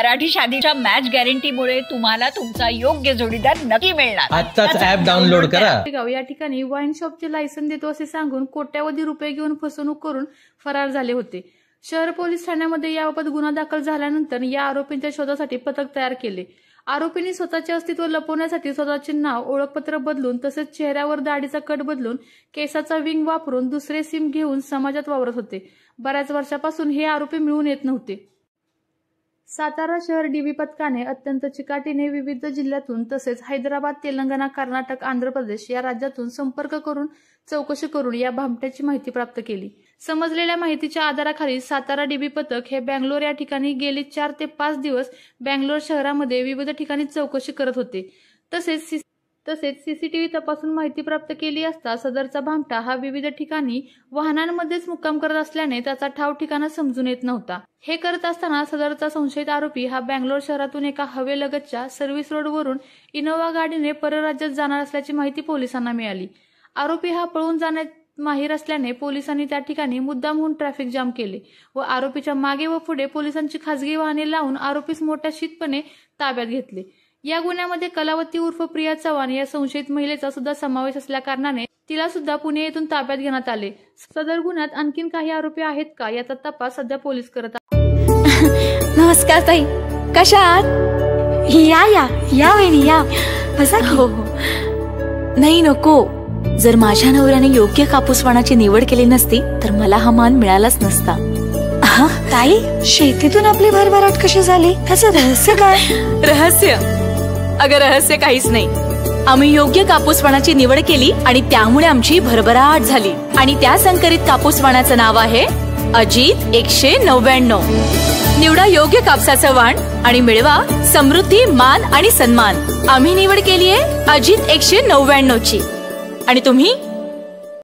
Marathi शादीच्या match गॅरंटीमुळे तुम्हाला तुमचा योग्य जोडीदार नक्की मिळणार। आजचाच ऍप डाउनलोड करा। या ठिकाणी वाईन शॉपचे लायसन देतो असे सांगून कोट्यावधी रुपये घेऊन फसवणूक करून फरार झाले होते। शहर पोलीस ठाण्यामध्ये याबाबत गुन्हा दाखल झाल्यानंतर या आरोपींच्या शोधासाठी पथक तयार केले। आरोपींनी स्वतःचे अस्तित्व लपवण्यासाठी स्वतःचे नाव, ओळखपत्र बदलून तसेच चेहऱ्यावर दाढीचा कट बदलून केसाचा विंग वापरून दुसरे सिम घेऊन समाजात वावरत होते। बऱ्याच वर्षापासून हे आरोपी मिळून येत नव्हते। सातारा शहर डीबी पथकाने अत्यंत चिकाटीने विविध जिल्ह्यातून तसेच हैदराबाद, तेलंगणा, कर्नाटक, आंध्र प्रदेश या राज्यातून संपर्क करून चौकशी करून या भामट्याची माहिती प्राप्त केली। समजलेल्या माहितीच्या आधाराखाली सातारा डीबी पथक हे बँगलोर या ठिकाणी गेली 4 ते 5 दिवस बँगलोर शहरामध्ये विविध ठिकाणी चौकशी करत होते। तसेच सीसीटीव्ही तपासून माहिती प्राप्त केली असता सदरचा भामटा हा विविध ठिकाणी वाहनांमध्येच मुक्काम करत असल्याने त्याचा ठाव ठिकाणा समजून येत नव्हता। हे करत असताना सदरचा संशयित आरोपी हा बँगलोर शहरातून एका हवेलगतच्या सर्व्हिस रोडवरून इनोव्हा गाडीने परराज्यात जाणार असल्याची माहिती पोलिसांना मिळाली। आरोपी हा पळून जाण्यात माहीर असल्याने पोलिसांनी त्या ठिकाणी मुद्दामहून ट्रॅफिक जाम केले व आरोपीच्या मागे व पुढे पोलिसांची खासगी वाहने लावून आरोपीस मोठ्या शीतपणे ताब्यात घेतले। या गुन्ह्यामध्ये कलावती उर्फ प्रिया चव्हाण या संशयित महिलेचा सुद्धा समावेश असल्या कारणाने तिला सुद्धा पुणे येथून ताब्यात घेण्यात आले। सदर गुन्ह्यात आणखीन काही आरोपी आहेत का याचा तपास सध्या पोलीस करत आहेत। नमस्कार ताई, कशा आहात? या या या वहिनी या, बसा की। हो हो, नाही नको, जर माझ्या नवऱ्याने योग्य कापूसवाणाची निवड केली नसती तर मला हा मान मिळालाच नसता। ताई, शेतीतून आपली भरभराट कशी झाली, त्याचं रहस्य काय? रहस्य? अगं रहस्य काहीच नाही। आम्ही योग्य कापूसवाणाची निवड केली आणि त्यामुळे आमची भरभराट झाली। आणि त्या संकरित कापूसवाणाचं नाव आहे अजित 199। निवडा योग्य कापसाचं वाण आणि मिळवा समृद्धी, मान आणि सन्मान। आम्ही निवड केली आहे अजित 199 ची। आणि तुम्ही